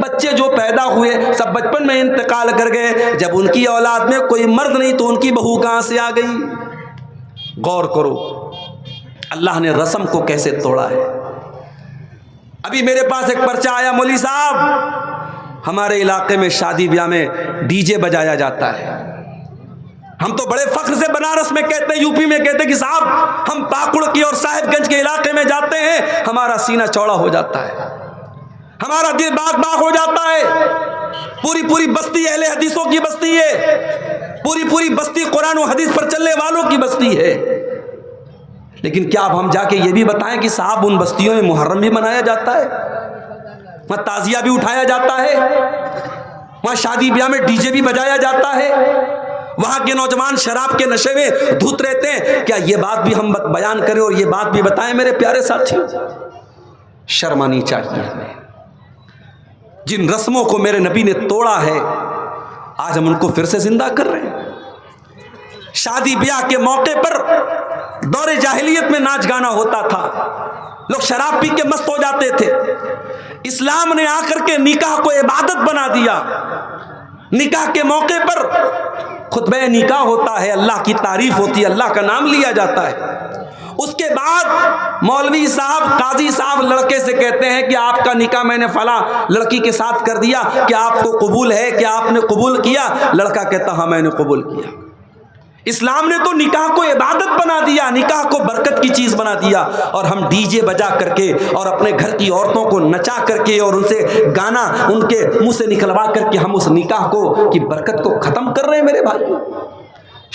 بچے جو پیدا ہوئے سب بچپن میں انتقال کر گئے، جب ان کی اولاد میں کوئی مرد نہیں تو ان کی بہو کہاں سے آ گئی؟ غور کرو اللہ نے رسم کو کیسے توڑا ہے۔ ابھی میرے پاس ایک پرچہ آیا، مولوی صاحب ہمارے علاقے میں شادی بیاہ میں ڈی جے بجایا جاتا ہے۔ ہم تو بڑے فخر سے بنارس میں کہتے ہیں، یو پی میں کہتے ہیں کہ صاحب ہم پاکڑ کی اور صاحب گنج کے علاقے میں جاتے ہیں، ہمارا سینہ چوڑا ہو جاتا ہے، ہمارا دل باغ باغ ہو جاتا ہے۔ پوری بستی اہل حدیثوں کی بستی ہے، پوری بستی قرآن و حدیث پر چلنے والوں کی بستی ہے۔ لیکن کیا اب ہم جا کے یہ بھی بتائیں کہ صاحب ان بستیوں میں محرم بھی منایا جاتا ہے، وہاں تعزیہ بھی اٹھایا جاتا ہے، وہاں شادی بیاہ میں ڈی جے بھی بجایا جاتا ہے، وہاں کے نوجوان شراب کے نشے میں دھت رہتے ہیں؟ کیا یہ بات بھی ہم بیان کریں اور یہ بات بھی بتائیں میرے پیارے ساتھی؟ شرم آنی چاہیے ہمیں۔ جن رسموں کو میرے نبی نے توڑا ہے آج ہم ان کو پھر سے زندہ کر رہے ہیں۔ شادی بیاہ کے موقع پر دور جاہلیت میں ناچ گانا ہوتا تھا، لوگ شراب پی کے مست ہو جاتے تھے۔ اسلام نے آ کر کے نکاح کو عبادت بنا دیا۔ نکاح کے موقع پر خطبہ نکاح ہوتا ہے، اللہ کی تعریف ہوتی ہے، اللہ کا نام لیا جاتا ہے۔ اس کے بعد مولوی صاحب قاضی صاحب لڑکے سے کہتے ہیں کہ آپ کا نکاح میں نے فلاں لڑکی کے ساتھ کر دیا، کیا آپ کو قبول ہے؟ کیا آپ نے قبول کیا؟ لڑکا کہتا ہاں میں نے قبول کیا۔ اسلام نے تو نکاح کو عبادت بنا دیا، نکاح کو برکت کی چیز بنا دیا، اور ہم ڈی جے بجا کر کے اور اپنے گھر کی عورتوں کو نچا کر کے اور ان سے گانا ان کے منہ سے نکلوا کر کے ہم اس نکاح کو کی برکت کو ختم کر رہے ہیں۔ میرے بھائی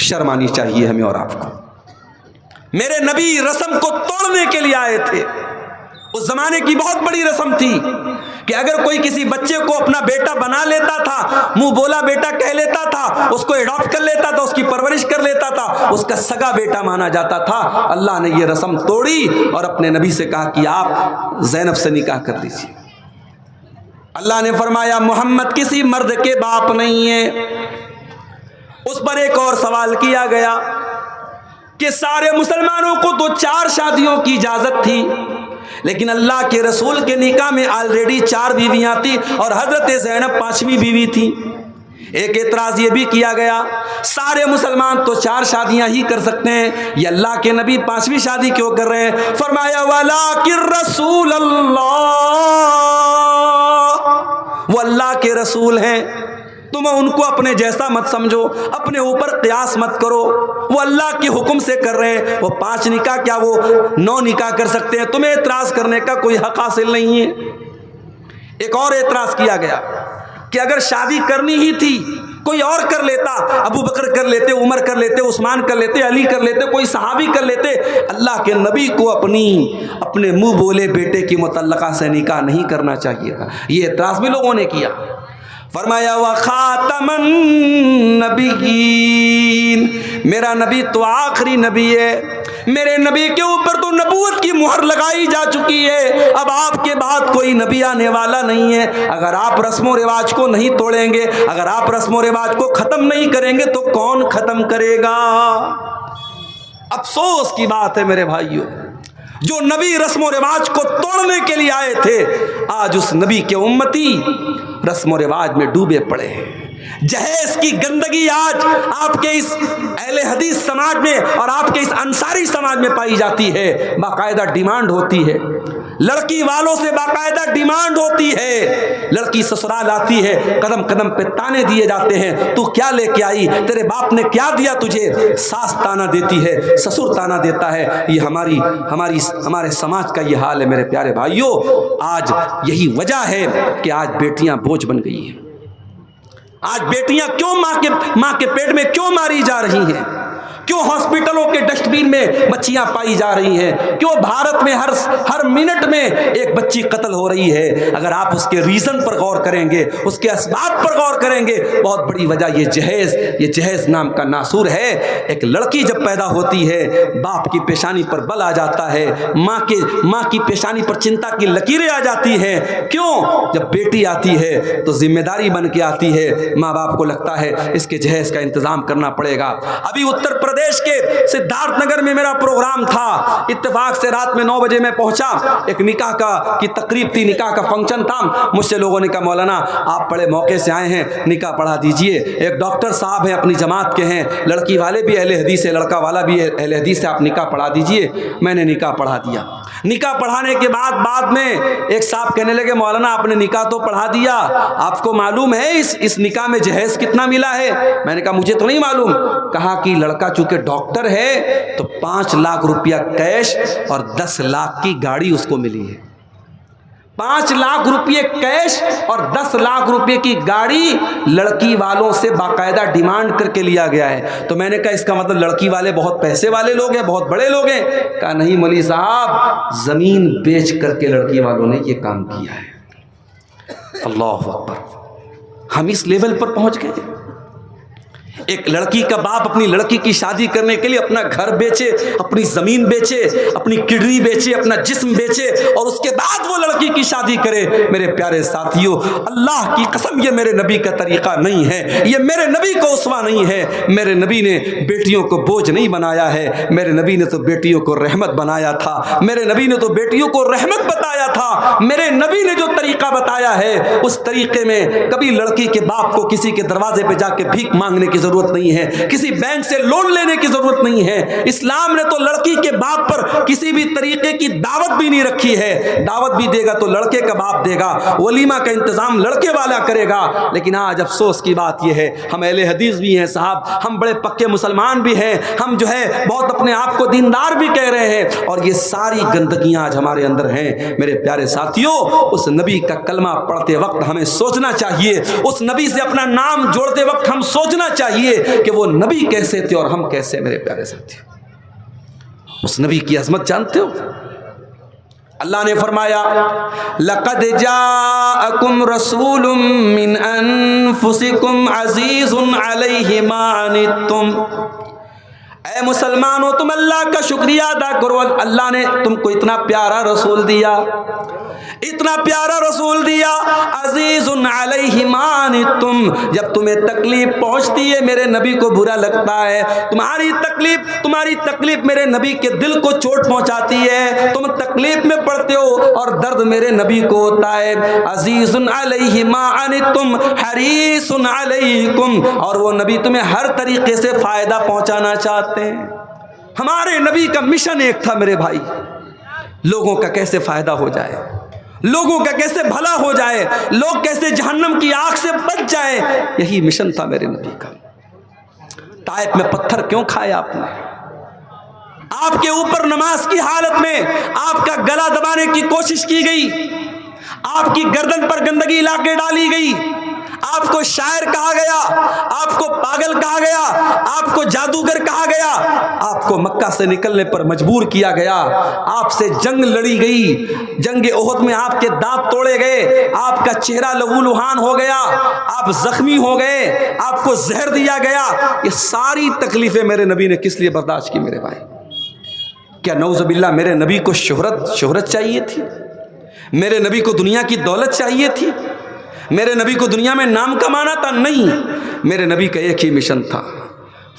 شرم آنی چاہیے ہمیں اور آپ کو۔ میرے نبی رسم کو توڑنے کے لیے آئے تھے۔ اس زمانے کی بہت بڑی رسم تھی کہ اگر کوئی کسی بچے کو اپنا بیٹا بنا لیتا تھا، منہ بولا بیٹا کہہ لیتا تھا، اس کو اڈاپٹ کر لیتا تھا، اس کی پرورش کر لیتا تھا، اس کا سگا بیٹا مانا جاتا تھا۔ اللہ نے یہ رسم توڑی اور اپنے نبی سے کہا کہ آپ زینب سے نکاح کر لیجیے۔ اللہ نے فرمایا محمد کسی مرد کے باپ نہیں ہے۔ اس پر ایک اور سوال کیا گیا کہ سارے مسلمانوں کو تو 4 شادیوں کی اجازت تھی، لیکن اللہ کے رسول کے نکاح میں آلریڈی 4 بیویاں تھی اور حضرت زینب 5ویں بیوی تھی۔ ایک اعتراض یہ بھی کیا گیا سارے مسلمان تو 4 شادیاں ہی کر سکتے ہیں، یہ اللہ کے نبی 5ویں شادی کیوں کر رہے ہیں؟ فرمایا وَلَٰكِن رَّسُولَ اللَّهِ، وہ اللہ کے رسول ہیں، تم ان کو اپنے جیسا مت سمجھو، اپنے اوپر قیاس مت کرو، وہ اللہ کے حکم سے کر رہے ہیں۔ وہ 5 نکاح کیا وہ 9 نکاح کر سکتے ہیں، تمہیں اعتراض کرنے کا کوئی حق حاصل نہیں ہے۔ ایک اور اعتراض کیا گیا کہ اگر شادی کرنی ہی تھی کوئی اور کر لیتا، ابو بکر کر لیتے، عمر کر لیتے، عثمان کر لیتے، علی کر لیتے، کوئی صحابی کر لیتے، اللہ کے نبی کو اپنے منہ بولے بیٹے کی متعلقہ سے نکاح نہیں کرنا چاہیے تھا۔ یہ اعتراض بھی لوگوں نے کیا۔ فرمایا وَخَاتَمَ النَّبِيِّينَ، میرا نبی تو آخری نبی ہے، میرے نبی کے اوپر تو نبوت کی مہر لگائی جا چکی ہے، اب آپ کے بعد کوئی نبی آنے والا نہیں ہے۔ اگر آپ رسم و رواج کو نہیں توڑیں گے، اگر آپ رسم و رواج کو ختم نہیں کریں گے تو کون ختم کرے گا؟ افسوس کی بات ہے میرے بھائیوں، جو نبی رسم و رواج کو توڑنے کے لیے آئے تھے آج اس نبی کے امتی رسم و رواج میں ڈوبے پڑے ہیں۔ جہیز کی گندگی آج آپ کے اس اہل حدیث سماج میں اور آپ کے اس انصاری سماج میں پائی جاتی ہے۔ باقاعدہ ڈیمانڈ ہوتی ہے، لڑکی والوں سے باقاعدہ ڈیمانڈ ہوتی ہے، لڑکی سسرال آتی ہے قدم قدم پہ تانے دیے جاتے ہیں، تو کیا لے کے آئی، تیرے باپ نے کیا دیا تجھے؟ ساس تانا دیتی ہے، سسر تانا دیتا ہے۔ یہ ہمارے سماج کا یہ حال ہے میرے پیارے بھائیوں۔ آج یہی وجہ ہے کہ آج بیٹیاں بوجھ بن گئی ہیں۔ آج بیٹیاں کیوں ماں کے پیٹ میں کیوں ماری جا رہی ہیں؟ کیوں ہاسپٹلوں کے ڈسٹ بین میں بچیاں پائی جا رہی ہیں؟ کیوں بھارت میں ہر منٹ میں ایک بچی قتل ہو رہی ہے؟ اگر آپ اس کے ریزن پر غور کریں گے، اس کے اسباب پر غور کریں گے، بہت بڑی وجہ یہ جہیز نام کا ناسور ہے۔ ایک لڑکی جب پیدا ہوتی ہے باپ کی پیشانی پر بل آ جاتا ہے، ماں کی پیشانی پر چنتا کی لکیریں آ جاتی ہیں۔ کیوں؟ جب بیٹی آتی ہے تو ذمہ داری بن کے آتی ہے، ماں باپ کو لگتا ہے اس کے جہیز کا انتظام کرنا پڑے گا۔ ابھی اتر پردیش پردیش کے سدھارتھ نگر میں میرا پروگرام تھا، اتفاق سے رات میں 9 بجے میں پہنچا، ایک نکاح کی تقریب تھی، نکاح کا فنکشن تھا، مجھ سے لوگوں نے کہا مولانا آپ بڑے موقع سے آئے ہیں، نکاح پڑھا دیجئے، ایک ڈاکٹر صاحب ہیں اپنی جماعت کے ہیں، لڑکی والے بھی اہل حدیث ہے، لڑکا والا بھی اہل حدیث ہے، آپ نکاح پڑھا دیجئے۔ میں نے نکاح پڑھا دیا۔ نکاح پڑھانے کے بعد میں ایک صاحب کہنے لگے مولانا آپ نے نکاح تو پڑھا دیا، آپ کو معلوم ہے اس نکاح میں جہیز کتنا ملا ہے؟ میں نے کہا مجھے تو نہیں معلوم۔ کہا کہ لڑکا چونکہ ڈاکٹر ہے تو 5 لاکھ روپیہ کیش اور 10 لاکھ کی گاڑی اس کو ملی ہے۔ 5 لاکھ روپے کیش اور 10 لاکھ روپے کی گاڑی لڑکی والوں سے باقاعدہ ڈیمانڈ کر کے لیا گیا ہے۔ تو میں نے کہا اس کا مطلب لڑکی والے بہت پیسے والے لوگ ہیں، بہت بڑے لوگ ہیں؟ کہا نہیں مولوی صاحب، زمین بیچ کر کے لڑکی والوں نے یہ کام کیا ہے۔ اللہ اکبر، ہم اس لیول پر پہنچ گئے۔ ایک لڑکی کا باپ اپنی لڑکی کی شادی کرنے کے لیے اپنا گھر بیچے، اپنی زمین بیچے، اپنی کڈنی بیچے، اپنا جسم بیچے، اور اس کے بعد وہ لڑکی کی شادی کرے۔ میرے پیارے ساتھیوں، اللہ کی قسم یہ میرے نبی کا طریقہ نہیں ہے، یہ میرے نبی کو اسوہ نہیں ہے۔ میرے نبی نے بیٹیوں کو بوجھ نہیں بنایا ہے، میرے نبی نے تو بیٹیوں کو رحمت بنایا تھا، میرے نبی نے تو بیٹیوں کو رحمت بتایا تھا۔ میرے نبی نے جو طریقہ بتایا ہے اس طریقے میں کبھی لڑکی کے باپ کو کسی کے دروازے پہ جا کے بھیک مانگنے کی ضرورت نہیں ہے، کسی بینک سے لون لینے کی ضرورت نہیں ہے۔ اسلام نے تو لڑکی کے باپ پر کسی بھی طریقے کی دعوت بھی نہیں رکھی ہے۔ دعوت بھی دے گا تو لڑکے کا باپ دے گا، ولیمہ کا انتظام لڑکے والا کرے گا۔ لیکن آج افسوس کی بات یہ ہے، ہم اہل حدیث بھی ہیں صاحب، ہم بڑے پکے مسلمان بھی ہیں، ہم جو ہے بہت اپنے آپ کو دیندار بھی کہہ رہے ہیں، اور یہ ساری گندگیاں آج ہمارے اندر ہیں۔ میرے پیارے ساتھیوں، اس نبی کا کلمہ پڑھتے وقت ہمیں سوچنا چاہیے، اس نبی سے اپنا نام جوڑتے وقت ہم سوچنا چاہیے کہ وہ نبی کیسے تھے اور ہم کیسے۔ میرے پیارے ساتھی، اس نبی کی عظمت جانتے ہو؟ اللہ نے فرمایا لقد جاءکم رسول من انفسکم عزیز علیہ ما عنتم۔ اے مسلمانوں، تم اللہ کا شکریہ ادا کرو، اللہ نے تم کو اتنا پیارا رسول دیا، اتنا پیارا رسول دیا، عزیز علیہ ما عنتم۔ جب تمہیں تکلیف پہنچتی ہے، میرے نبی کو برا لگتا ہے، تمہاری تکلیف میرے نبی کے دل کو چوٹ پہنچاتی ہے، تم تکلیف میں پڑتے ہو اور درد میرے نبی کو ہوتا ہے۔ عزیز علیہ ما عنتم حریص علیکم، اور وہ نبی تمہیں ہر طریقے سے فائدہ پہنچانا چاہتے ہیں۔ ہمارے نبی کا مشن ایک تھا میرے بھائی، لوگوں کا کیسے فائدہ ہو جائے، لوگوں کا کیسے بھلا ہو جائے، لوگ کیسے جہنم کی آگ سے بچ جائیں، یہی مشن تھا میرے نبی کا۔ طائف میں پتھر کیوں کھائے آپ نے؟ آپ کے اوپر نماز کی حالت میں آپ کا گلا دبانے کی کوشش کی گئی، آپ کی گردن پر گندگی لا کے ڈالی گئی، آپ کو شاعر کہا گیا، آپ کو پاگل کہا گیا، آپ کو جادوگر کہا گیا، آپ کو مکہ سے نکلنے پر مجبور کیا گیا، آپ سے جنگ لڑی گئی، جنگ احد میں آپ کے دانت توڑے گئے، آپ کا چہرہ لہو لہان ہو گیا، آپ زخمی ہو گئے، آپ کو زہر دیا گیا۔ یہ ساری تکلیفیں میرے نبی نے کس لیے برداشت کی میرے بھائی؟ کیا نعوذ باللہ میرے نبی کو شہرت چاہیے تھی؟ میرے نبی کو دنیا کی دولت چاہیے تھی؟ میرے نبی کو دنیا میں نام کمانا تھا؟ نہیں، میرے نبی کا ایک ہی مشن تھا،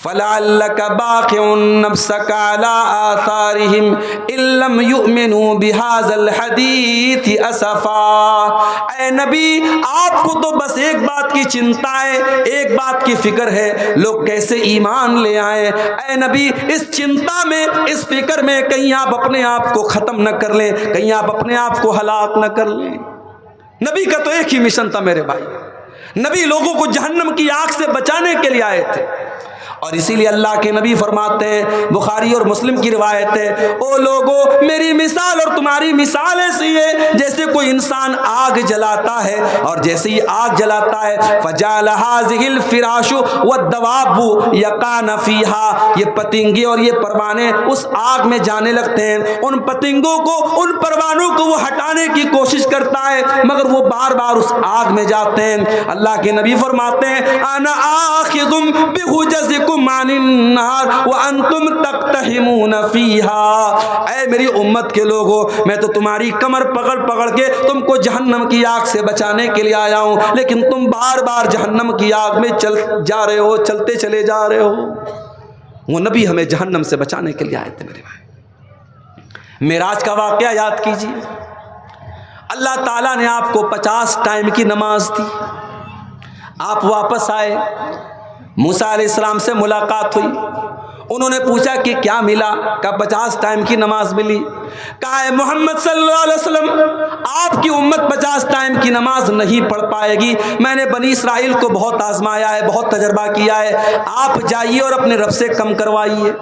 فَلَعَلَّكَ بَاخِعٌ نَفْسَكَ عَلَىٰ آثَارِهِمْ إِن لَّمْ يُؤْمِنُوا بِهَٰذَا الْحَدِيثِ أَسَفًا۔ اے نبی، آپ کو تو بس ایک بات کی چنتا ہے، ایک بات کی فکر ہے، لوگ کیسے ایمان لے آئیں۔ اے نبی، اس چنتا میں، اس فکر میں کہیں آپ اپنے آپ کو ختم نہ کر لیں، کہیں آپ اپنے آپ کو ہلاک نہ کر لیں۔ نبی کا تو ایک ہی مشن تھا میرے بھائی، نبی لوگوں کو جہنم کی آگ سے بچانے کے لیے آئے تھے، اور اسی لیے اللہ کے نبی فرماتے ہیں، بخاری اور مسلم کی روایت ہے، او لوگو، میری مثال اور تمہاری مثال ایسی ہے جیسے کوئی انسان آگ جلاتا ہے، اور جیسے ہی آگ جلاتا ہے فَجَعَلَ هَٰذِهِ الْفِرَاشُ وَالدَّوَابُ يَقَعْنَ فِيهَا، یہ پتنگے اور یہ پروانے اس آگ میں جانے لگتے ہیں، ان پتنگوں کو، ان پروانوں کو وہ ہٹانے کی کوشش کرتا ہے مگر وہ بار بار اس آگ میں جاتے ہیں۔ اللہ کے نبی فرماتے ہیں انا آخذ بحجزکم عن النار وانتم تقتحمون فیہا، اے میری امت کے لوگوں، میں تو تمہاری کمر پکڑ کے تم کو جہنم کی آگ سے بچانے کے لیے آیا ہوں، لیکن تم بار بار جہنم کی آگ میں چلتے چلے جا رہے ہو۔ وہ نبی ہمیں جہنم سے بچانے کے لیے آئے تھے میرے بھائی۔ معراج کا واقعہ یاد کیجیے، اللہ تعالیٰ نے آپ کو 50 ٹائم کی نماز دی، آپ واپس آئے، موسیٰ علیہ السلام سے ملاقات ہوئی، انہوں نے پوچھا کہ کیا ملا؟ کہا 50 ٹائم کی نماز ملی۔ کہا اے محمد صلی اللہ علیہ وسلم، آپ کی امت 50 ٹائم کی نماز نہیں پڑھ پائے گی، میں نے بنی اسرائیل کو بہت آزمایا ہے، بہت تجربہ کیا ہے، آپ جائیے اور اپنے رب سے کم کروائیے۔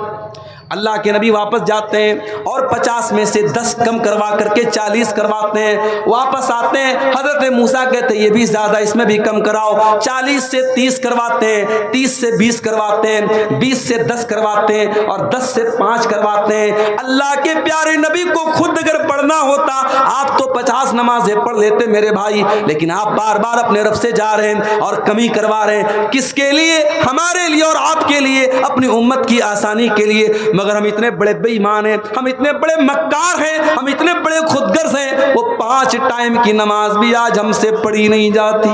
اللہ کے نبی واپس جاتے ہیں اور 50 میں سے 10 کم کروا کر کے 40 کرواتے ہیں، واپس آتے ہیں، حضرت موسیٰ کہتے ہیں یہ بھی زیادہ، اس میں بھی کم کراؤ، 40 سے 30 کرواتے ہیں، 30 سے 20 کرواتے ہیں، 20 سے 10 کرواتے ہیں اور 10 سے 5 کرواتے ہیں۔ اللہ کے پیارے نبی کو خود اگر پڑھنا ہوتا آپ تو 50 نمازیں پڑھ لیتے میرے بھائی، لیکن آپ بار بار اپنے رب سے جا رہے ہیں اور کمی کروا رہے ہیں، کس کے لیے؟ ہمارے لیے اور آپ کے لیے، اپنی امت کی آسانی کے لیے۔ مگر ہم اتنے بڑے بے ایمان ہیں، ہم اتنے بڑے مکار ہیں، ہم اتنے بڑے خود غرض ہیں، وہ 5 ٹائم کی نماز بھی آج ہم سے پڑھی نہیں جاتی،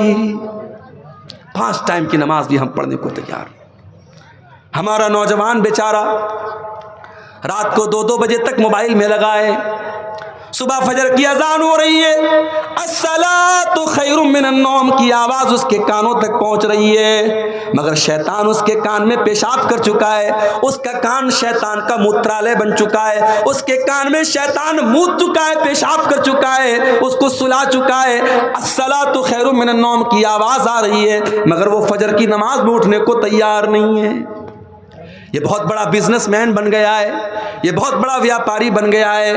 5 ٹائم کی نماز بھی ہم پڑھنے کو تیار۔ ہمارا نوجوان بیچارہ رات کو 2-2 بجے تک موبائل میں لگا ہے، صبح فجر کی اذان ہو رہی ہے، الصلاۃ خیر من النوم کی آواز اس کے کانوں تک پہنچ رہی ہے، مگر شیطان اس کے کان میں پیشاب کر چکا ہے، اس کا کان شیطان کا موترالے بن چکا ہے، اس کے کان میں شیطان موت چکا ہے، پیشاب کر چکا ہے، اس کو سلا چکا ہے، الصلاۃ خیر من النوم کی آواز آ رہی ہے، مگر وہ فجر کی نماز میں اٹھنے کو تیار نہیں ہے۔ یہ بہت بڑا بزنس مین بن گیا ہے، یہ بہت بڑا ویاپاری بن گیا ہے،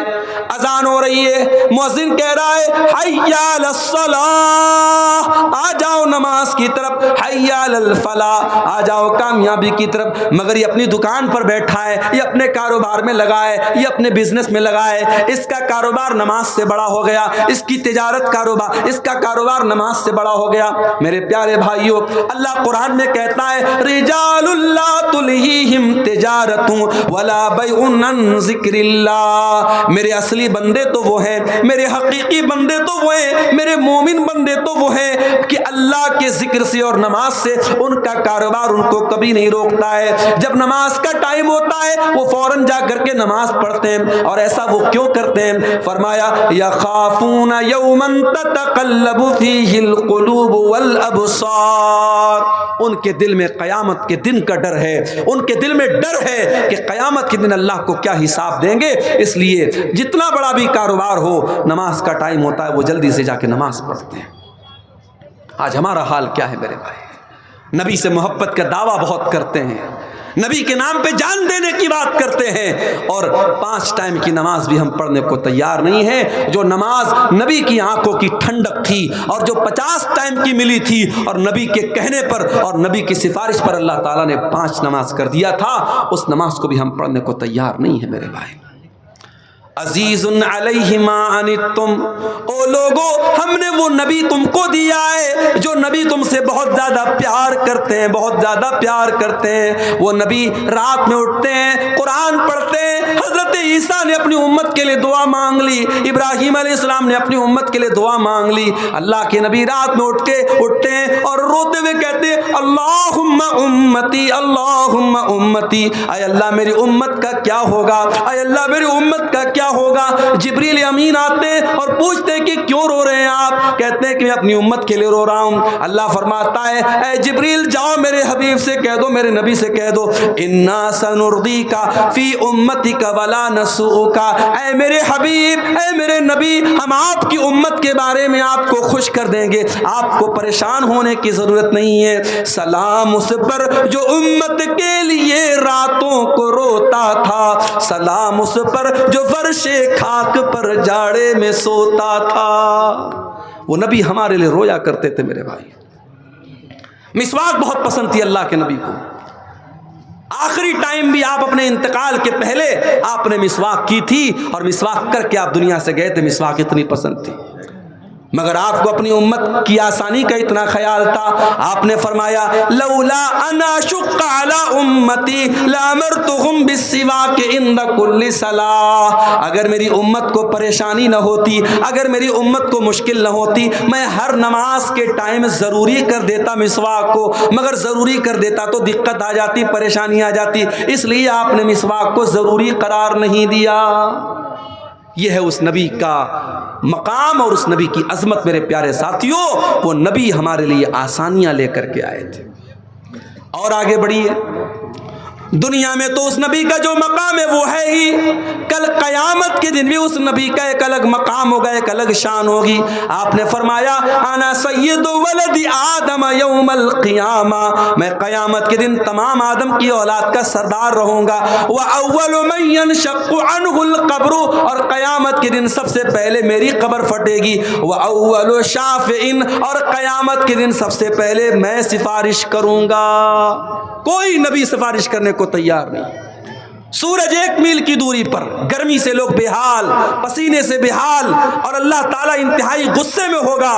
اذان ہو رہی ہے، مؤذن کہہ رہا ہے حی علی الصلاۃ، آ جاؤ نماز کی طرف، حی علی الفلاح، آ جاؤ کامیابی کی طرف، مگر یہ اپنی دکان پر بیٹھا ہے، یہ اپنے کاروبار میں لگا ہے، یہ اپنے بزنس میں لگا ہے، اس کا کاروبار نماز سے بڑا ہو گیا، اس کی تجارت کاروبار، اس کا کاروبار نماز سے بڑا ہو گیا۔ میرے پیارے بھائیوں، اللہ قرآن میں کہتا ہے رجال لا تلہیہم تجارت ولا بیع عن ذکر اللہ، میرے اصلی بندے تو وہ ہیں، میرے حقیقی بندے تو وہ ہیں، میرے مومن بندے تو وہ ہیں کہ اللہ کے ذکر سے اور نماز سے ان کا کاروبار ان کو کبھی نہیں روکتا ہے، جب نماز کا ٹائم ہوتا ہے وہ فوراً جا کر کے نماز پڑھتے ہیں، اور ایسا وہ کیوں کرتے ہیں؟ فرمایا یخافون یوما تتقلب فیہ القلوب والابصار، ان کے دل میں قیامت کے دن کا ڈر ہے، ان کے دل میں ڈر ہے کہ قیامت کے دن اللہ کو کیا حساب دیں گے، اس لیے جتنا بڑا بھی کاروبار ہو نماز کا ٹائم ہوتا ہے وہ جلدی سے جا کے نماز پڑھتے ہیں۔ آج ہمارا حال کیا ہے میرے بھائی؟ نبی سے محبت کا دعویٰ بہت کرتے ہیں، نبی کے نام پہ جان دینے کی بات کرتے ہیں، اور 5 ٹائم کی نماز بھی ہم پڑھنے کو تیار نہیں ہیں۔ جو نماز نبی کی آنکھوں کی ٹھنڈک تھی اور جو 50 ٹائم کی ملی تھی اور نبی کے کہنے پر اور نبی کی سفارش پر اللہ تعالیٰ نے 5 نماز کر دیا تھا، اس نماز کو بھی ہم پڑھنے کو تیار نہیں ہے میرے بھائی۔ عزیز علیہ ما عنتم، او لوگو ہم نے وہ نبی تم کو دیا ہے جو نبی تم سے بہت زیادہ پیار کرتے ہیں، بہت زیادہ پیار کرتے ہیں۔ وہ نبی رات میں اٹھتے ہیں، قرآن پڑھتے ہیں، حضرت عیسیٰ نے اپنی امت کے لیے دعا مانگ لی، ابراہیم علیہ السلام نے اپنی امت کے لیے دعا مانگ لی۔ اللہ کے نبی رات میں اٹھتے ہیں اور روتے ہوئے کہتے ہیں اللہم امتی، اللہم امتی، اے اللہ میری امت کا کیا ہوگا، اے اللہ میری امت کا کیا ہوگا۔ جبریل امین آتے ہیں اور پوچھتے ہیں کہ کیوں رو رہے ہیں آپ؟ کہتے ہیں کہ میں اپنی امت کے لیے رو رہا ہوں۔ اللہ فرماتا ہے اے جبریل جاؤ میرے حبیب سے کہہ دو، میرے نبی سے کہہ دو انا سنرضیک فی امتک ولا نسؤک، اے میرے حبیب، اے میرے نبی، ہم آپ کی امت کے بارے میں آپ کو خوش کر دیں گے، آپ کو پریشان ہونے کی ضرورت نہیں ہے۔ سلام اس پر جو امت کے لیے راتوں کو روتا تھا، سلام اس پر جو فرش خاک پر جاڑے میں سوتا تھا۔ وہ نبی ہمارے لیے رویا کرتے تھے میرے بھائی۔ مسواک بہت پسند تھی اللہ کے نبی کو، آخری ٹائم بھی آپ اپنے انتقال کے پہلے آپ نے مسواک کی تھی، اور مسواک کر کے آپ دنیا سے گئے تھے، مسواک اتنی پسند تھی۔ مگر آپ کو اپنی امت کی آسانی کا اتنا خیال تھا، آپ نے فرمایا لولا انا شق علی امتی لامرتهم بالسواک عند کل صلاۃ، اگر میری امت کو پریشانی نہ ہوتی، اگر میری امت کو مشکل نہ ہوتی، میں ہر نماز کے ٹائم ضروری کر دیتا مسواک کو، مگر ضروری کر دیتا تو دقت آ جاتی، پریشانی آ جاتی، اس لیے آپ نے مسواک کو ضروری قرار نہیں دیا۔ یہ ہے اس نبی کا مقام اور اس نبی کی عظمت میرے پیارے ساتھیوں، وہ نبی ہمارے لیے آسانیاں لے کر کے آئے تھے۔ اور آگے بڑھیے، دنیا میں تو اس نبی کا جو مقام ہے وہ ہے ہی، کل قیامت کے دن بھی اس نبی کا ایک الگ مقام ہوگا، ایک الگ شان ہوگی۔ آپ نے فرمایا انا سید ولد آدم یوم القیامہ، میں قیامت کے دن تمام آدم کی اولاد کا سردار رہوں گا، واول من ينشق عنه القبر، اور قیامت کے دن سب سے پہلے میری قبر پھٹے گی، واول شافع، اور قیامت کے دن سب سے پہلے میں سفارش کروں گا۔ کوئی نبی سفارش کرنے کو تیار نہیں۔ سورج 1 میل کی دوری پر گرمی سے لوگ بے حال، پسینے سے بے حال، اور اللہ تعالیٰ انتہائی غصے میں ہوگا،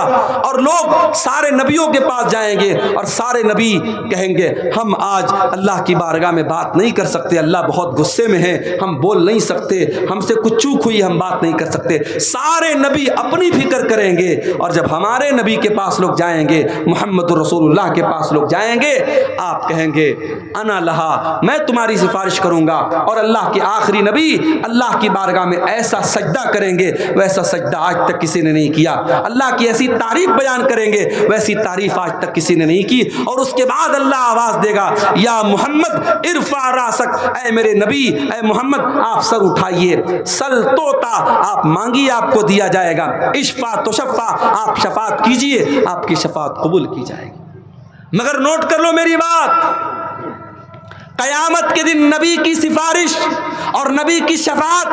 اور لوگ سارے نبیوں کے پاس جائیں گے اور سارے نبی کہیں گے ہم آج اللہ کی بارگاہ میں بات نہیں کر سکتے، اللہ بہت غصے میں ہے، ہم بول نہیں سکتے، ہم سے کچھ چوک ہوئی، ہم بات نہیں کر سکتے۔ سارے نبی اپنی فکر کریں گے، اور جب ہمارے نبی کے پاس لوگ جائیں گے، محمد رسول اللہ کے پاس لوگ جائیں گے، آپ کہیں گے انا لہا، میں تمہاری سفارش کروں گا، اور اللہ کے آخری نبی اللہ کی بارگاہ میں ایسا سجدہ کریں گے ویسا سجدہ آج تک کسی نے نہیں کیا، اللہ کی ایسی تعریف بیان کریں گے ویسی تعریف آج تک کسی نے نہیں کی، اور اس کے بعد اللہ آواز دے گا یا محمد ارفع راسک، اے میرے نبی، اے محمد آپ سر اٹھائیے، سل توتا، آپ مانگیے آپ کو دیا جائے گا، اشفع تشفع، آپ شفاعت کیجئے آپ کی شفاعت قبول کی جائے گی۔ مگر نوٹ کر لو میری بات، قیامت کے دن نبی کی سفارش اور نبی کی شفاعت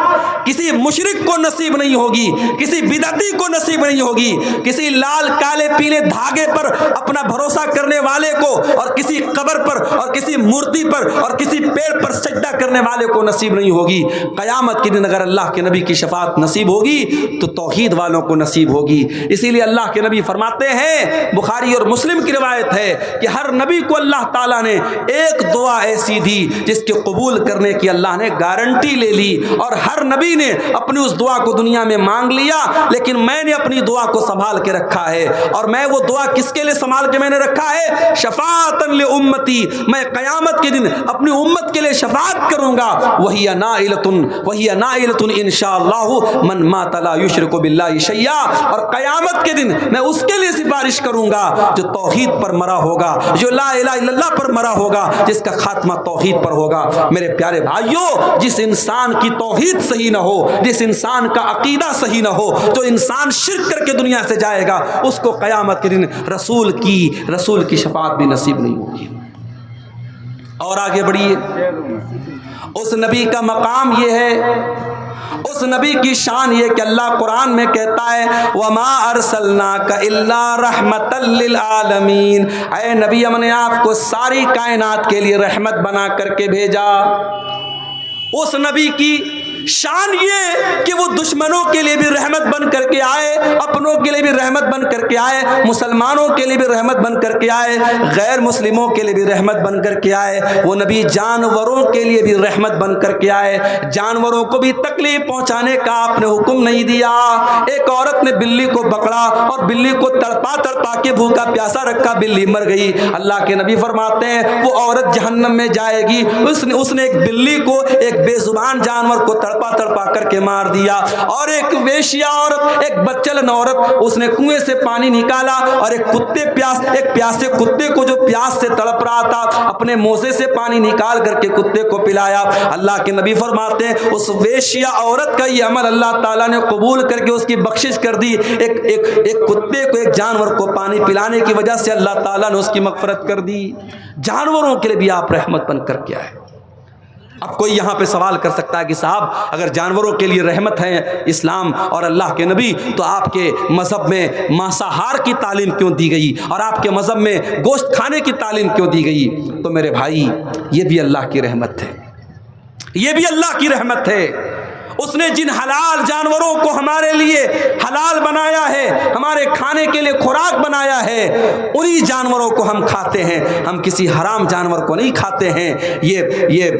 کسی مشرک کو نصیب نہیں ہوگی، کسی بدعتی کو نصیب نہیں ہوگی، کسی لال کالے پیلے دھاگے پر اپنا بھروسہ کرنے والے کو، اور کسی قبر پر اور کسی مورتی پر اور کسی پیڑ پر سجدہ کرنے والے کو نصیب نہیں ہوگی۔ قیامت کے دن اگر اللہ کے نبی کی شفاعت نصیب ہوگی تو توحید والوں کو نصیب ہوگی۔ اسی لیے اللہ کے نبی فرماتے ہیں، بخاری اور مسلم کی روایت ہے کہ ہر نبی کو اللہ تعالیٰ نے ایک دعا ایسی دی جس کے قبول کرنے کی اللہ نے گارنٹی لے لی، اور ہر نبی نے اپنی اس دعا کو دنیا میں مانگ لیا، لیکن میں نے اپنی دعا کو سنبھال کے رکھا ہے، اور میں وہ دعا کس کے لیے سنبھال کے میں نے رکھا ہے؟ شفاعتن لامتی، میں قیامت کے دن اپنی امت کے لیے شفاعت کروں گا، وہی نائلۃ انشاءاللہ من مات لا یشرک باللہ شیئا، اور قیامت کے دن میں اس کے لیے سفارش کروں گا جو توحید پر مرا ہوگا، جو لا الہ الا اللہ پر مرا ہوگا، جس کا خاتمہ توحید پر ہوگا۔ میرے پیارے بھائیوں، جس انسان کی توحید صحیح نہ ہو، جس انسان کا عقیدہ صحیح نہ ہو، جو انسان شرک کر کے دنیا سے جائے گا، اس کو قیامت کے دن رسول کی شفاعت بھی نصیب نہیں ہوگی۔ اور آگے بڑھیے، اس نبی کا مقام یہ ہے، اس نبی کی شان یہ کہ اللہ قرآن میں کہتا ہے وَمَا أَرْسَلْنَاكَ إِلَّا رَحْمَةً لِّلْعَالَمِينَ، اے نبی ہم نے آپ کو ساری کائنات کے لیے رحمت بنا کر کے بھیجا۔ اس نبی کی شان یہ کہ وہ دشمنوں کے لیے بھی رحمت بن کر کے آئے، اپنوں کے لیے بھی رحمت بن کر کے آئے، مسلمانوں کے لیے بھی رحمت بن کر کے آئے، غیر مسلموں کے لیے بھی رحمت بن کر کے آئے۔ وہ نبی جانوروں کے لیے بھی رحمت بن کر کے آئے، جانوروں کو بھی تکلیف پہنچانے کا آپ نے حکم نہیں دیا۔ ایک عورت نے بلی کو پکڑا اور بلی کو تڑپا تڑپا کے بھوکا پیاسا رکھا، بلی مر گئی۔ اللہ کے نبی فرماتے ہیں وہ عورت جہنم میں جائے گی، اس نے ایک بلی کو، ایک بے زبان جانور کو تڑپا تڑپا کر کے مار دیا۔ اور ایک ویشیا عورت، ایک بچلن عورت، اس نے کنویں سے پانی نکالا اور ایک پیاسے کتے کو جو پیاس سے تڑپ رہا تھا اپنے موزے سے پانی نکال کر کے کتے کو پلایا۔ اللہ کے نبی فرماتے ہیں اس ویشیا عورت کا یہ عمل اللہ تعالیٰ نے قبول کر کے اس کی بخشش کر دی۔ ایک کتے کو، ایک جانور کو پانی پلانے کی وجہ سے اللہ تعالیٰ نے اس کی مغفرت کر دی۔ جانوروں کے لیے بھی آپ رحمت بن کر کے آئے۔ اب کوئی یہاں پہ سوال کر سکتا ہے کہ صاحب اگر جانوروں کے لیے رحمت ہے اسلام اور اللہ کے نبی، تو آپ کے مذہب میں مانساہار کی تعلیم کیوں دی گئی، اور آپ کے مذہب میں گوشت کھانے کی تعلیم کیوں دی گئی؟ تو میرے بھائی، یہ بھی اللہ کی رحمت ہے، یہ بھی اللہ کی رحمت ہے۔ اس نے جن حلال جانوروں کو ہمارے لیے حلال بنایا ہے، ہمارے کھانے کے لیے خوراک بنایا ہے، انہی جانوروں کو ہم کھاتے ہیں، ہم کسی حرام جانور کو نہیں کھاتے ہیں۔ یہ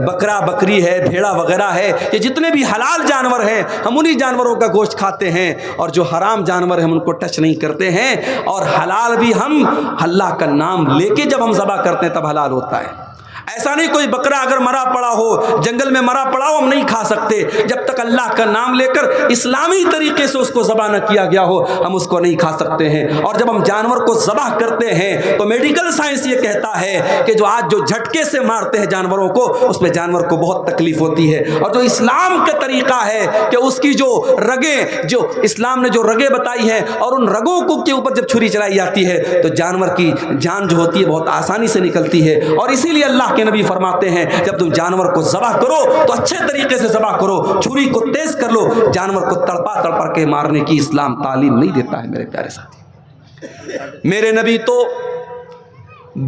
بکرا بکری ہے، بھیڑا وغیرہ ہے، یہ جتنے بھی حلال جانور ہیں ہم انہی جانوروں کا گوشت کھاتے ہیں، اور جو حرام جانور ہیں ہم ان کو ٹچ نہیں کرتے ہیں، اور حلال بھی ہم اللہ کا نام لے کے جب ہم ذبح کرتے ہیں تب حلال ہوتا ہے۔ ایسا نہیں کوئی بکرا اگر مرا پڑا ہو، جنگل میں مرا پڑا ہو، ہم نہیں کھا سکتے جب تک اللہ کا نام لے کر اسلامی طریقے سے اس کو ذبح نہ کیا گیا ہو، ہم اس کو نہیں کھا سکتے ہیں۔ اور جب ہم جانور کو ذبح کرتے ہیں تو میڈیکل سائنس یہ کہتا ہے کہ جو آج جو جھٹکے سے مارتے ہیں جانوروں کو، اس میں جانور کو بہت تکلیف ہوتی ہے، اور جو اسلام کا طریقہ ہے کہ اس کی جو رگیں، جو اسلام نے جو رگیں بتائی ہیں، اور ان رگوں کو کے اوپر جب چھری چلائی جاتی ہے تو جانور کی جان جو ہوتی ہے بہت آسانی سے نکلتی ہے۔ اور اسی لیے اللہ کے نبی فرماتے ہیں جب تم جانور کو ذبح کرو تو اچھے طریقے سے ذبح کرو، چھری کو تیز کر لو، جانور کو تڑپا تڑپا کے مارنے کی اسلام تعلیم نہیں دیتا ہے۔ میرے پیارے ساتھی، میرے نبی تو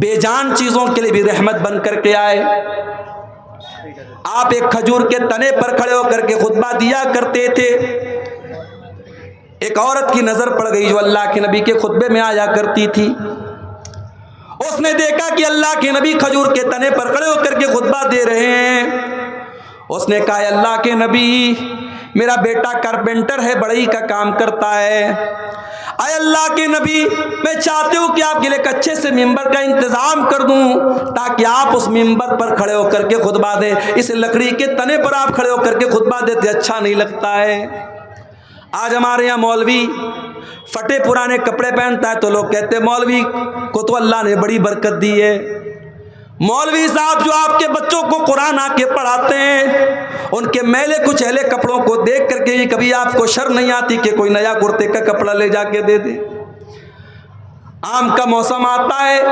بے جان چیزوں کے لیے بھی رحمت بن کر کے آئے۔ آپ ایک کھجور کے تنے پر کھڑے ہو کر کے خطبہ دیا کرتے تھے۔ ایک عورت کی نظر پڑ گئی جو اللہ کے نبی کے خطبے میں آیا کرتی تھی۔ اس نے دیکھا کہ اللہ کے نبی کھجور کے تنے پر کھڑے ہو کر کے خطبہ دے رہے ہیں۔ اس نے کہا، اللہ کے نبی، میرا بیٹا کارپینٹر ہے، بڑھئی کا کام کرتا ہے، اے اللہ کے نبی میں چاہتی ہوں کہ آپ کے لیے ایک اچھے سے ممبر کا انتظام کر دوں تاکہ آپ اس ممبر پر کھڑے ہو کر کے خطبہ دیں۔ اس لکڑی کے تنے پر آپ کھڑے ہو کر کے خطبہ دیتے اچھا نہیں لگتا ہے۔ آج ہمارے یہاں مولوی پھٹے پرانے کپڑے پہنتا ہے تو لوگ کہتے ہیں مولوی کو تو اللہ نے بڑی برکت دی ہے۔ مولوی صاحب جو آپ کے بچوں کو قرآن آ کے پڑھاتے ہیں، ان کے میلے کچیلے کپڑوں کو دیکھ کر کے کبھی آپ کو شرم نہیں آتی کہ کوئی نیا کرتے کا کپڑا لے جا کے دے دے؟ آم کا موسم آتا ہے،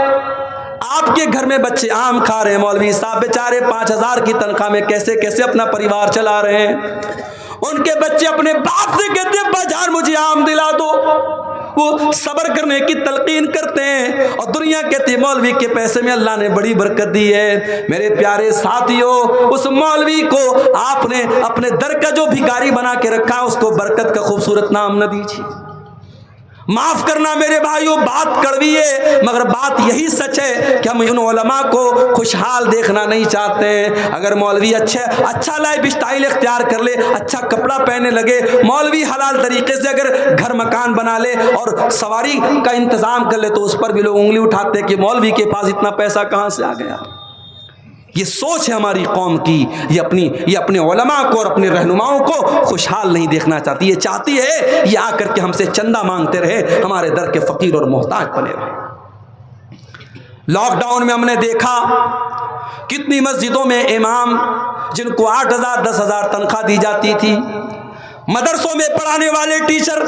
آپ کے گھر میں بچے آم کھا رہے ہیں، مولوی صاحب بیچارے 5000 کی تنخواہ میں کیسے کیسے اپنا پریوار چلا رہے ہیں۔ ان کے بچے اپنے باپ سے کہتے ہیں بازار مجھے آم دلا دو، وہ صبر کرنے کی تلقین کرتے ہیں، اور دنیا کہتی ہے مولوی کے پیسے میں اللہ نے بڑی برکت دی ہے۔ میرے پیارے ساتھیوں، اس مولوی کو آپ نے اپنے در کا جو بھکاری بنا کے رکھا، اس کو برکت کا خوبصورت نام نہ دیجیے۔ معاف کرنا میرے بھائیوں، بات کڑوی ہے مگر بات یہی سچ ہے کہ ہم ان علماء کو خوشحال دیکھنا نہیں چاہتے ہیں۔ اگر مولوی اچھا لائف اسٹائل اختیار کر لے، اچھا کپڑا پہننے لگے، مولوی حلال طریقے سے اگر گھر مکان بنا لے اور سواری کا انتظام کر لے تو اس پر بھی لوگ انگلی اٹھاتے کہ مولوی کے پاس اتنا پیسہ کہاں سے آ گیا۔ یہ سوچ ہے ہماری قوم کی، یہ اپنے علماء کو اور اپنے رہنماؤں کو خوشحال نہیں دیکھنا چاہتی، یہ چاہتی ہے یہ آ کر کے ہم سے چندہ مانگتے رہے، ہمارے در کے فقیر اور محتاج بنے رہے۔ لاک ڈاؤن میں ہم نے دیکھا کتنی مسجدوں میں امام جن کو 8000 10,000 تنخواہ دی جاتی تھی، مدرسوں میں پڑھانے والے ٹیچر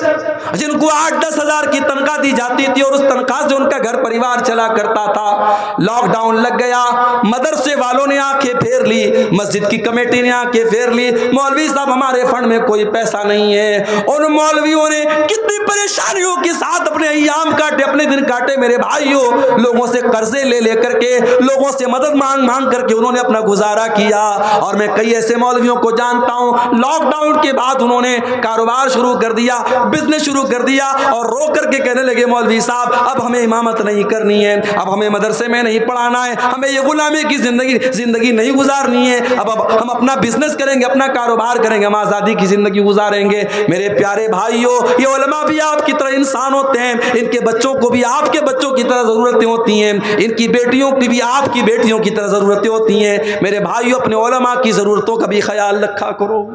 جن کو 8-10 ہزار کی تنخواہ دی جاتی تھی اور اس تنخواہ سے ان کا گھر پریوار چلا کرتا تھا، لاک ڈاؤن لگ گیا، مدرسے والوں نے آنکھیں پھیر لی، مسجد کی کمیٹی نے آنکھیں پھیر لی، مولوی صاحب ہمارے فنڈ میں کوئی پیسہ نہیں ہے۔ ان مولویوں نے کتنی پریشانیوں کے ساتھ اپنے ایام کاٹے، اپنے دن کاٹے میرے بھائیوں، لوگوں سے قرضے لے کر کے، لوگوں سے مدد مانگ کر کے انہوں نے اپنا گزارا کیا۔ اور میں کئی ایسے مولویوں کو جانتا ہوں، لاک ڈاؤن کے بعد انہوں نے کاروبار شروع کر دیا، بزنس شروع کر دیا، اور رو کر کے کہنے لگے مولوی صاحب اب ہمیں امامت نہیں کرنی ہے، اب ہمیں مدرسے میں نہیں پڑھانا ہے، ہمیں یہ غلامی کی زندگی نہیں گزارنی ہے، اب ہم اپنا بزنس کریں گے، اپنا کاروبار کریں گے، ہم آزادی کی زندگی گزاریں گے۔ میرے پیارے بھائیوں، یہ علماء بھی آپ کی طرح انسان ہوتے ہیں، ان کے بچوں کو بھی آپ کے بچوں کی طرح ضرورتیں ہوتی ہیں، ان کی بیٹیوں کی بھی آپ کی بیٹیوں کی طرح ضرورتیں ہوتی ہیں۔ میرے بھائیوں، اپنے علماء کی ضرورتوں کا بھی خیال رکھا کرو۔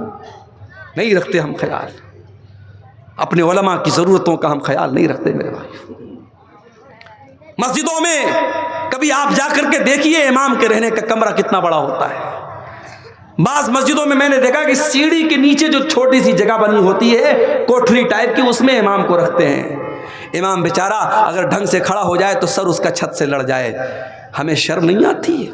نہیں رکھتے ہم خیال، اپنے علماء کی ضرورتوں کا ہم خیال نہیں رکھتے میرے بھائی۔ مسجدوں میں کبھی آپ جا کر کے دیکھیے امام کے رہنے کا کمرہ کتنا بڑا ہوتا ہے۔ بعض مسجدوں میں نے دیکھا کہ سیڑھی کے نیچے جو چھوٹی سی جگہ بنی ہوتی ہے کوٹھری ٹائپ کی، اس میں امام کو رکھتے ہیں۔ امام بیچارہ اگر ڈھنگ سے کھڑا ہو جائے تو سر اس کا چھت سے لڑ جائے، ہمیں شرم نہیں آتی ہے؟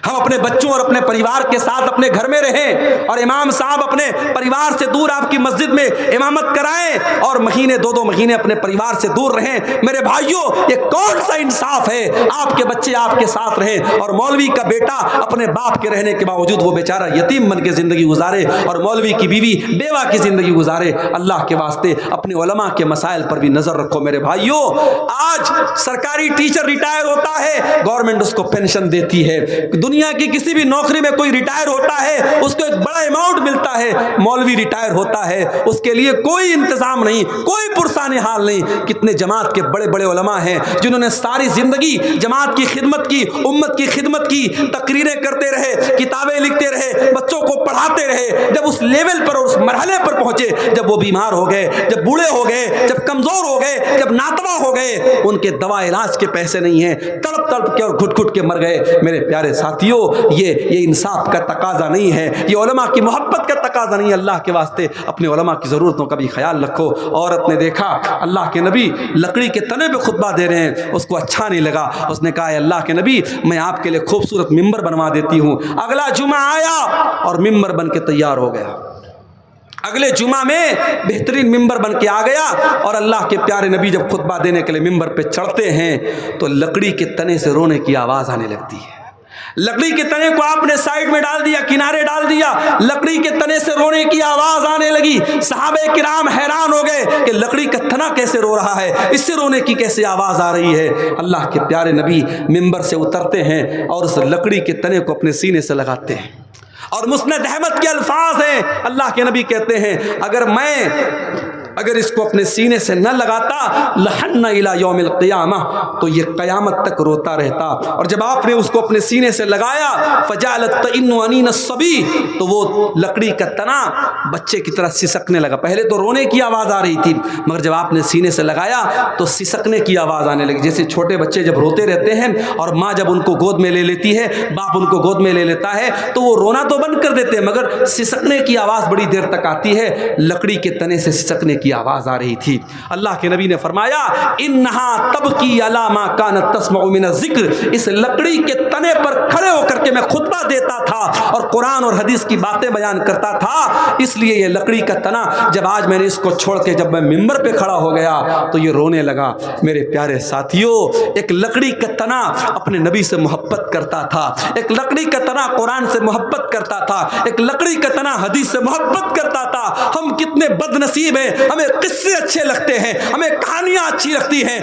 ہم اپنے بچوں اور اپنے پریوار کے ساتھ اپنے گھر میں رہیں اور امام صاحب اپنے پریوار سے دور آپ کی مسجد میں امامت کرائیں اور مہینے 2 مہینے اپنے پریوار سے دور رہیں. میرے بھائیوں یہ کون سا انصاف ہے؟ آپ کے بچے آپ کے ساتھ رہیں اور مولوی کا بیٹا اپنے باپ کے رہنے کے باوجود وہ بیچارہ یتیم بن کے زندگی گزارے اور مولوی کی بیوی بیوہ کی زندگی گزارے. اللہ کے واسطے اپنے علماء کے مسائل پر بھی نظر رکھو میرے بھائیوں. آج سرکاری ٹیچر ریٹائر ہوتا ہے، گورنمنٹ اس کو پینشن دیتی ہے. دنیا کی کسی بھی نوکری میں کوئی ریٹائر ہوتا ہے اس کو ایک بڑا اماؤنٹ ملتا ہے. مولوی ریٹائر ہوتا ہے اس کے لیے کوئی انتظام نہیں، کوئی پرسان حال نہیں. کتنے جماعت کے بڑے بڑے علماء ہیں جنہوں نے ساری زندگی جماعت کی خدمت کی، امت کی خدمت کی، تقریریں کرتے رہے، کتابیں لکھتے رہے، بچوں کو پڑھاتے رہے. جب اس لیول پر اور اس مرحلے پر پہنچے، جب وہ بیمار ہو گئے، جب بوڑھے ہو گئے، جب کمزور ہو گئے، جب ناتواں ہو گئے، ان کے دوا علاج کے پیسے نہیں ہیں، تڑپ تڑپ کے اور گھٹ گھٹ کے مر گئے. میرے پیارے ساتھیوں، یہ انصاف کا تقاضا نہیں ہے، یہ علماء کی محبت کا تقاضا نہیں ہے. اللہ کے واسطے اپنے علماء کی ضرورتوں کا بھی خیال رکھو. عورت نے دیکھا اللہ کے نبی لکڑی کے تنے پہ خطبہ دے رہے ہیں، اس کو اچھا نہیں لگا. اس نے کہا اے اللہ کے نبی میں آپ کے لیے خوبصورت ممبر بنوا دیتی ہوں. اگلا جمعہ آیا اور ممبر بن کے تیار ہو گیا. اگلے جمعہ میں بہترین ممبر بن کے آ گیا اور اللہ کے پیارے نبی جب خطبہ دینے کے لیے ممبر پہ چڑھتے ہیں تو لکڑی کے تنے سے رونے کی آواز آنے لگتی ہے. لکڑی کے تنے کو آپ نے سائڈ میں ڈال دیا، کنارے ڈال دیا، لکڑی کے تنے سے رونے کی آواز آنے لگی. صحابہ کرام حیران ہو گئے کہ لکڑی کا تنا کیسے رو رہا ہے، اس سے رونے کی کیسے آواز آ رہی ہے. اللہ کے پیارے نبی ممبر سے اترتے ہیں اور اس لکڑی کے تنے کو اپنے سینے سے لگاتے ہیں اور مسند احمد کے الفاظ ہیں. اللہ کے نبی کہتے ہیں اگر اس کو اپنے سینے سے نہ لگاتا لحن الی یوم القیامہ، تو یہ قیامت تک روتا رہتا. اور جب آپ نے اس کو اپنے سینے سے لگایا فجعلت تئن انین الصبی، تو وہ لکڑی کا تنا بچے کی طرح سسکنے لگا. پہلے تو رونے کی آواز آ رہی تھی، مگر جب آپ نے سینے سے لگایا تو سسکنے کی آواز آنے لگی. جیسے چھوٹے بچے جب روتے رہتے ہیں اور ماں جب ان کو گود میں لے لیتی ہے، باپ ان کو گود میں لے لیتا ہے، تو وہ رونا تو بند کر دیتے ہیں مگر سسکنے کی آواز بڑی دیر تک آتی ہے. لکڑی کے تنے سے سسکنے کی آواز آ رہی تھی. اللہ کے نبی نے فرمایا انہا تبکی علی ما کانت تسمع من الذکر، اس لکڑی کے تنے پر کھڑے ہو کر کے میں خطبہ دیتا تھا اور قرآن اور حدیث کی باتیں بیان کرتا تھا، اس لیے یہ لکڑی کا تنا جب آج میں نے اس کو چھوڑ کے جب میں ممبر پہ کھڑا ہو گیا تو یہ رونے لگا. میرے پیارے ساتھیوں، ایک لکڑی کا تنا اپنے نبی سے محبت کرتا تھا، ایک لکڑی کا تنا قرآن سے محبت کرتا تھا، ایک لکڑی کا تنا حدیث سے محبت کرتا تھا. ہم کتنے بد نصیب ہیں، ہمیں قصے اچھے لگتے ہیں، ہمیں کہانیاں اچھی لگتی ہیں،